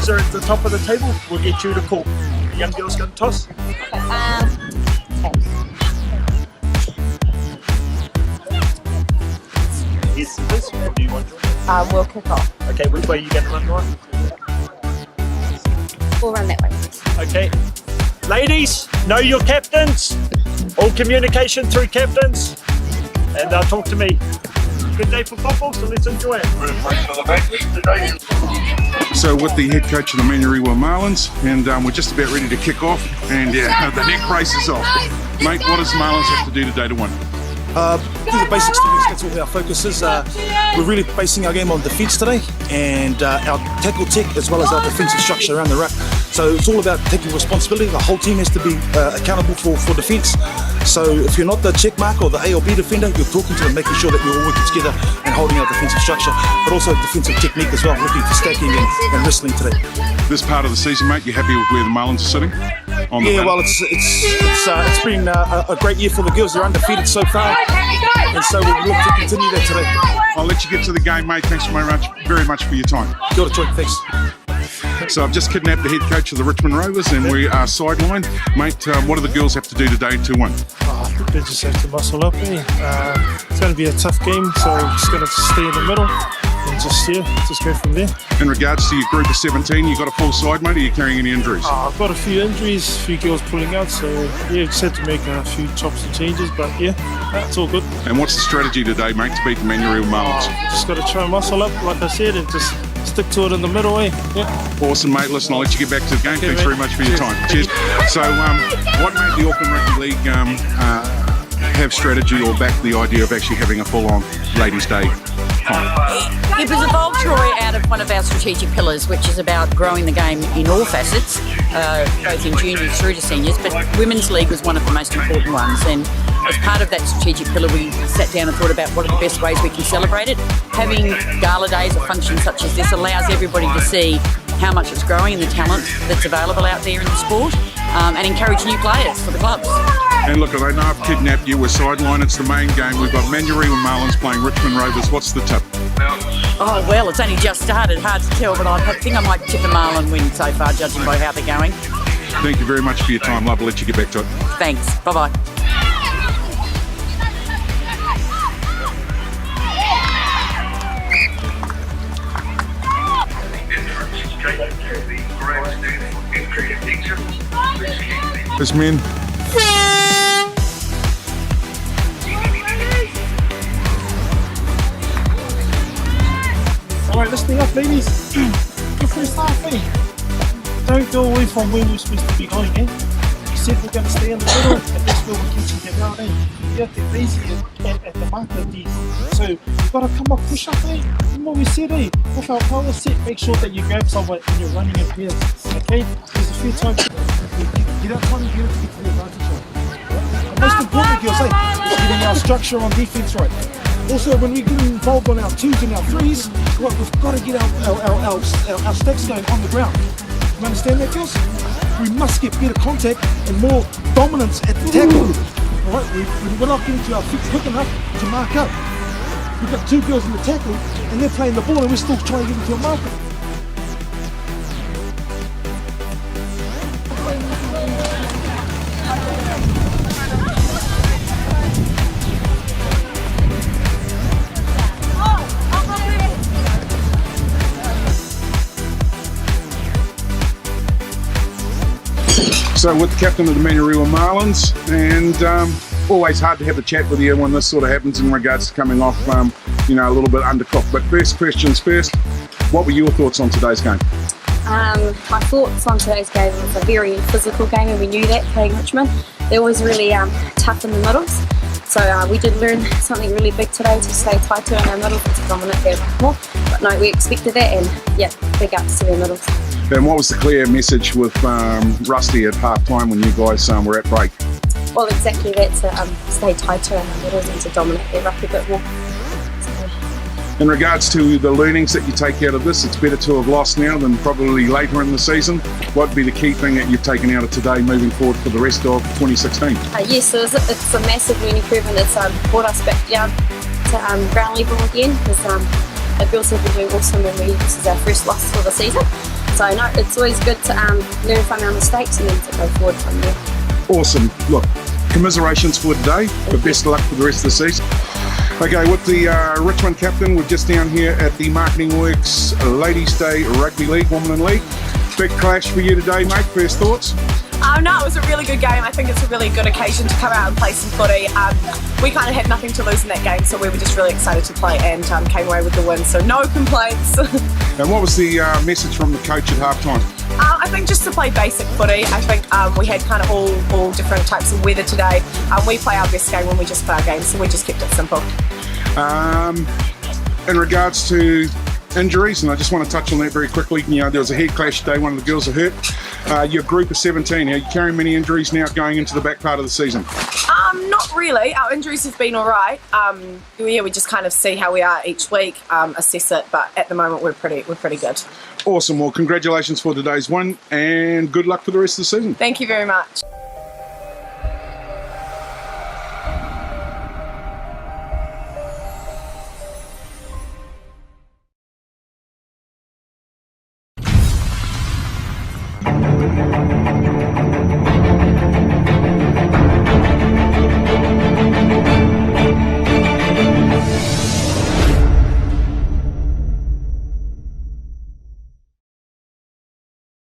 girls are at the top of the table, we'll get you to call. The young girls going to toss. Yes, this. What do you want? We'll kick off. Okay, which way are you going to run, Ryan? We'll run that way. Okay. Ladies, know your captains. All communication through captains. And talk to me. Good day for football, so let's enjoy it. So with the head coach of the Manurewa Marlins, and we're just about ready to kick off, and the neck brace is off. Mate, what does Marlins have to do today to win? Do the basics, that's what our focus is. We're really basing our game on defence today, and our tackle tech as well as our defensive structure around the ruck. So it's all about taking responsibility. The whole team has to be accountable for defence. So if you're not the check mark or the A or B defender, you're talking to them, making sure that we're all working together and holding our defensive structure, but also defensive technique as well, looking for stacking and wrestling today. This part of the season, mate, you happy with where the Marlins are sitting? Well, it's been a great year for the girls. They're undefeated so far, and so we'll look to continue that today. I'll let you get to the game, mate. Thanks very much for your time. Kia ora, Troy. Thanks. So I've just kidnapped the head coach of the Richmond Rovers, and we are sidelined. Mate, what do the girls have to do today to win? I think they just have to muscle up. It's going to be a tough game, so just going to stay in the middle and just go from there. In regards to your group of 17, you got a full side, mate? Are you carrying any injuries? I've got a few injuries, a few girls pulling out, so just had to make a few chops and changes, but it's all good. And what's the strategy today, mate, to beat the Manurewa Marlins? Just got to try and muscle up, like I said, and just stick to it in the middle, Awesome, mate. Listen, I'll let you get back to the game. Okay, Thanks mate. very much for your time. Cheers. So, what made the Auckland Rugby League have strategy or back the idea of actually having a full-on Ladies' Day time? It was evolved, Troy, out of one of our strategic pillars, which is about growing the game in all facets, both in juniors through to seniors, but Women's League was one of the most important ones. And as part of that strategic pillar, we sat down and thought about what are the best ways we can celebrate it. Having gala days or functions such as this allows everybody to see how much it's growing and the talent that's available out there in the sport, and encourage new players for the clubs. And look, I know I've kidnapped you. We're sideline. It's the main game. We've got Manurewa Marlins playing Richmond Rovers. What's the tip? Oh, well, it's only just started. Hard to tell, but I think I might tip a Marlin win so far, judging by how they're going. Thank you very much for your time, love. I'll let you get back to it. Thanks. Bye-bye. This men. Alright, let's stay up, ladies. Good first half, Don't go away from where we're supposed to be going, We said we're going to stay in the middle, and that's where we're catching them out, You have to get lazy at the mark of these. So you've got to come up, push up, Remember what we said, With our power set, make sure that you grab someone and you're running in pairs, okay? There's a few times you don't want to get to the advantage, And most importantly, girls, is getting our structure on defense right. Also, when we get involved on our twos and our threes, we've got to get our stacks going on the ground. You understand that, girls? We must get better contact and more dominance at the tackle. All right, we're not getting to our feet quick enough to mark up. We've got two girls in the tackle, and they're playing the ball, and we're still trying to get into a marker. So with the captain of the Manurewa Marlins, and always hard to have a chat with you when this sort of happens in regards to coming off, a little bit undercooked. But first questions first, what were your thoughts on today's game? My thoughts on today's game was a very physical game, and we knew that playing Richmond. They're always really tough in the middles. So we did learn something really big today, to stay tighter in our middles and to dominate their ruck more. But no, we expected that, and big ups to their middles. And what was the clear message with Rusty at half-time when you guys were at break? Well, exactly that, to stay tighter in the middles and to dominate their ruck a bit more. In regards to the learnings that you take out of this, it's better to have lost now than probably later in the season. What would be the key thing that you've taken out of today moving forward for the rest of 2016? Yes, it's a massive learning curve, and it's brought us back down to ground level again, because the girls have been doing awesome, and this is our first loss for the season. So no, it's always good to learn from our mistakes and then to go forward from there. Awesome. Look, commiserations for today, but best of luck for the rest of the season. Okay, with the Richmond captain, we're just down here at the Marketing Works Ladies' Day Rugby League, Women League. Big clash for you today, mate. First thoughts? No, it was a really good game. I think it's a really good occasion to come out and play some footy. We kind of had nothing to lose in that game, so we were just really excited to play and came away with the win, so no complaints. And what was the message from the coach at halftime? I think just to play basic footy. I think we had kind of all different types of weather today. We play our best game when we just play our game, so we just kept it simple. In regards to injuries, and I just want to touch on that very quickly. You know, there was a head clash today, one of the girls are hurt. Your group of 17, are you carrying many injuries now going into the back part of the season? Not really. Our injuries have been all right. Yeah, we just kind of see how we are each week, assess it, but at the moment we're pretty good. Awesome. Well, congratulations for today's win and good luck for the rest of the season. Thank you very much.